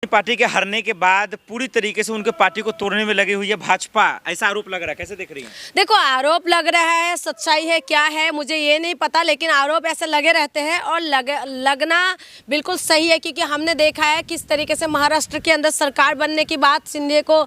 Party के हारने के बाद पूरी तरीके से उनके पार्टी को तोड़ने में लगी हुई है भाजपा, ऐसा आरोप लग रहा है, कैसे देख रही हैं? देखो, आरोप लग रहा है, सच्चाई है क्या है मुझे ये नहीं पता, लेकिन आरोप ऐसे लगे रहते हैं और लगना बिल्कुल सही है, क्योंकि हमने देखा है किस तरीके से महाराष्ट्र के अंदर सरकार बनने की बात शिंदे को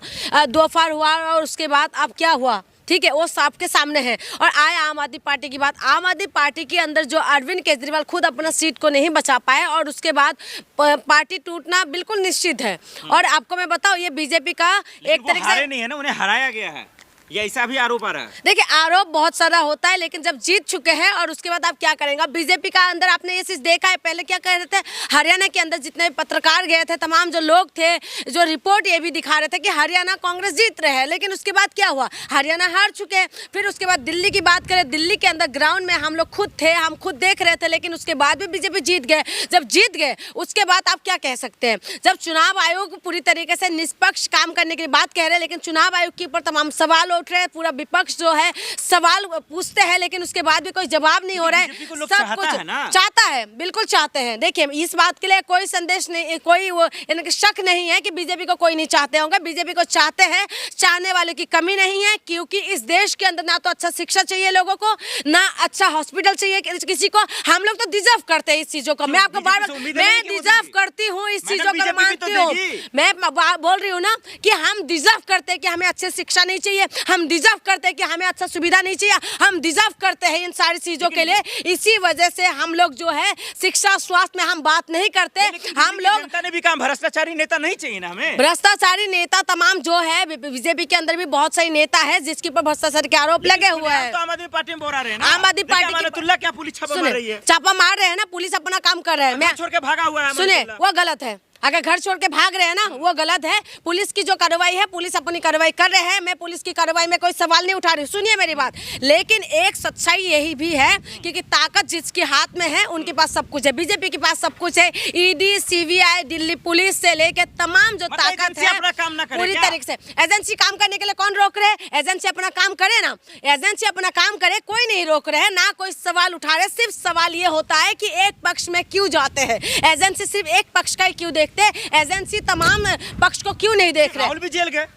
दोफार हुआ और उसके बाद अब क्या हुआ, ठीक है, वो सबके सामने है। और आए आम आदमी पार्टी की बात, आम आदमी पार्टी के अंदर जो अरविंद केजरीवाल खुद अपना सीट को नहीं बचा पाए और उसके बाद पार्टी टूटना बिल्कुल निश्चित है। और आपको मैं बताऊं, ये बीजेपी का एक तरीके से हारे नहीं है ना, उन्हें हराया गया है, ये ऐसा भी आरोप आ रहा है। देखिए, आरोप बहुत सारा होता है, लेकिन जब जीत चुके हैं और उसके बाद आप क्या करेंगे? बीजेपी का अंदर आपने ये चीज देखा है, पहले क्या कह रहे थे, हरियाणा के अंदर जितने पत्रकार गए थे, तमाम जो लोग थे, जो रिपोर्ट ये भी दिखा रहे थे कि हरियाणा कांग्रेस जीत रहे हैं, लेकिन उसके बाद क्या हुआ? हरियाणा हार चुके हैं। फिर उसके बाद दिल्ली की बात करें, दिल्ली के अंदर ग्राउंड में हम लोग खुद थे, हम खुद देख रहे थे, लेकिन उसके बाद भी बीजेपी जीत गए। जब जीत गए उसके बाद आप क्या कह सकते हैं? जब चुनाव आयोग पूरी तरीके से निष्पक्ष काम करने की बात कह रहे हैं, लेकिन चुनाव आयोग के ऊपर तमाम सवाल उठ रहे हैं, पूरा विपक्ष जो है सवाल पूछते हैं, लेकिन उसके बाद भी कोई जवाब नहीं हो रहा है। सब कुछ चाहता है, बिल्कुल चाहते हैं। देखिए, इस बात के लिए कोई संदेश नहीं, कोई वो शक नहीं है कि बीजेपी को कोई नहीं चाहते होंगे, बीजेपी को चाहते हैं, चाहने वाले की कमी नहीं है, क्योंकि इस देश के अंदर ना तो अच्छा शिक्षा चाहिए लोगों को, ना अच्छा हॉस्पिटल चाहिए किसी को। हम लोग तो डिजर्व करते हैं इस चीजों को। मैं आपको बार बार मैं डिजर्व करती हूँ इस चीजों को, मानती हूँ। मैं बोल रही हूँ ना कि हम डिजर्व करते हैं कि हमें अच्छी शिक्षा नहीं चाहिए, हम डिजर्व करते हैं कि हमें अच्छा सुविधा नहीं चाहिए, हम डिजर्व करते हैं इन सारी चीजों के लिए। इसी वजह से हम लोग जो है शिक्षा स्वास्थ्य में हम बात नहीं करते। हम लोग जनता ने भी कहा भ्रष्टाचारी नेता नहीं चाहिए ना हमें। भ्रष्टाचारी नेता तमाम जो है, बीजेपी के अंदर भी बहुत सही नेता है जिसके ऊपर भ्रष्टाचार के आरोप लगे हुए हैं। तो आम आदमी पार्टी में बोरा रहे हैं ना, आम आदमी पार्टी क्या पुलिस छापा मार रही है? छापा मार रहे हैं ना, पुलिस अपना काम कर रहे हैं। मैं छोड़ के भागा हुआ है, सुने, वो गलत है। अगर घर छोड़ के भाग रहे हैं ना, वो गलत है। पुलिस की जो कार्रवाई है, पुलिस अपनी कार्रवाई कर रहे हैं, मैं पुलिस की कार्रवाई में कोई सवाल नहीं उठा रही, सुनिए मेरी बात। लेकिन एक सच्चाई यही भी है कि ताकत जिसके हाथ में है उनके पास सब कुछ है। बीजेपी के पास सब कुछ है, ईडी, सीबीआई, दिल्ली पुलिस से लेके तमाम जो ताकत है पूरी तरीके से। एजेंसी काम करने के लिए कौन रोक रहे हैं? एजेंसी अपना काम करे ना, एजेंसी अपना काम करे, कोई नहीं रोक रहे हैं, ना कोई सवाल उठा रहे। सिर्फ सवाल ये होता है कि एक पक्ष में क्यों जाते हैं। एजेंसी सिर्फ एक पक्ष का ही क्यों एजेंसी तमाम पक्ष को क्यों नहीं देख रहे? राहुल भी जेल गए,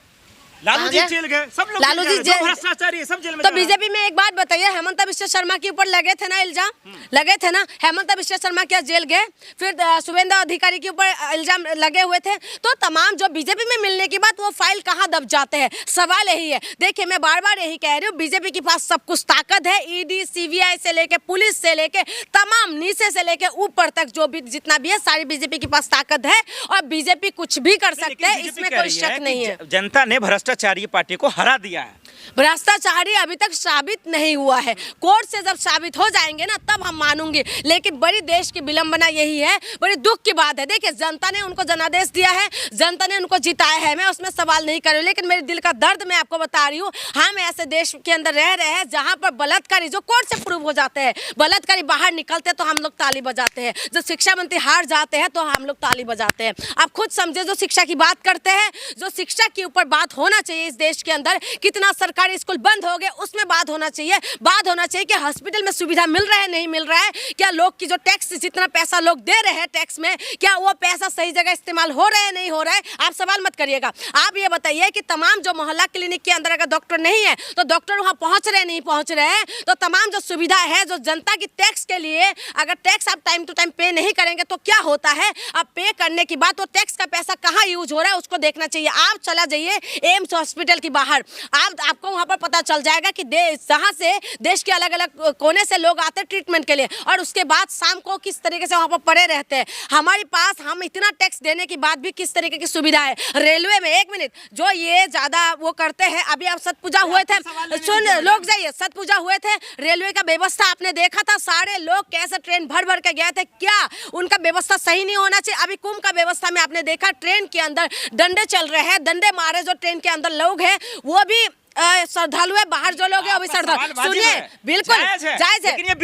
लालू जी जेल गए, सब लोग लालू जी जेल, भ्रष्टाचारी सब जेल में। तो बीजेपी में एक बात बताइए, हेमंत बिश्व शर्मा के ऊपर लगे थे ना इल्जाम, लगे थे ना? हेमंत बिश्व शर्मा क्या जेल गए? फिर शुभेंदु अधिकारी के ऊपर इल्जाम लगे हुए थे। तो तमाम जो बीजेपी में मिलने के बाद वो फाइल कहाँ दब जाते हैं? सवाल यही है। देखिए, मैं बार बार यही कह रही हूँ, बीजेपी के पास सब कुछ ताकत है, ईडी, सीबीआई से लेके पुलिस से लेके तमाम नीचे से लेके ऊपर तक जो भी जितना भी है, सारी बीजेपी के पास ताकत है और बीजेपी कुछ भी कर सकते हैं, इसमें कोई शक नहीं है। जनता ने भ्रष्टाचारी पार्टी को हरा दिया है। भ्रष्टाचारी अभी तक साबित नहीं हुआ है, कोर्ट से जब साबित हो जाएंगे ना तब हम मानूंगे। लेकिन बड़ी देश की विलंबना यही है, बड़ी दुख की बात है। देखिए, जनता ने उनको जनादेश दिया है, जनता ने उनको जिताया है, मैं उसमें सवाल नहीं कर रही, लेकिन मेरे दिल का दर्द मैं आपको बता रही हूँ। हम ऐसे देश के अंदर रह रहे हैं जहाँ पर बलात्कारी जो कोर्ट से प्रूव हो जाते हैं, बलात्कारी बाहर निकलते तो हम लोग ताली बजाते हैं, जो शिक्षा मंत्री हार जाते हैं तो हम लोग ताली बजाते हैं। आप खुद समझे, जो शिक्षा की बात करते हैं, जो शिक्षा के ऊपर बात होना चाहिए इस देश के अंदर, कितना सरकारी स्कूल बंद हो गए उसमें बात होना चाहिए। बात होना चाहिए कि हॉस्पिटल में सुविधा मिल रहा है नहीं मिल रहा है, क्या लोग की जो टैक्स, जितना पैसा लोग दे रहे हैं टैक्स में, क्या वो पैसा सही जगह इस्तेमाल हो रहा है नहीं हो रहा है? आप सवाल मत करिएगा। आप ये बताइए कि तमाम जो मोहल्ला क्लिनिक के अंदर अगर डॉक्टर नहीं है तो डॉक्टर वहां पहुंच रहे नहीं पहुंच रहे हैं, तो तमाम जो सुविधा है जो जनता की टैक्स के लिए, अगर टैक्स आप टाइम टू टाइम पे नहीं करेंगे तो क्या होता है? अब पे करने की बात, वो टैक्स का पैसा कहाँ यूज हो रहा है उसको देखना चाहिए। आप चला जाइए एम्स हॉस्पिटल की बाहर, आपको वहां पर पता चल जाएगा कि जहां से देश के अलग अलग कोने से लोग आते हैं ट्रीटमेंट के लिए, और उसके बाद शाम को किस तरीके से वहां पर पड़े रहते हैं। हमारे पास हम इतना टैक्स देने के बाद भी किस तरीके की सुविधा है। रेलवे में, एक मिनट, जो ये ज्यादा वो करते हैं, अभी आप सत पूजा हुए थे, सुन लोग जाइए, सत पूजा हुए थे, रेलवे का व्यवस्था आपने देखा था, सारे लोग कैसे ट्रेन भर भर के गए थे, क्या उनका व्यवस्था सही नहीं होना चाहिए? अभी कुंभ का व्यवस्था में आपने देखा, ट्रेन के अंदर डंडे चल रहे हैं, डंडे मारे जो ट्रेन के अंदर लोग हैं, वो भी श्रद्धालु है, बाहर जो लोग हैं वो भी श्रद्धालु। सुनिए, बिल्कुल जायज है।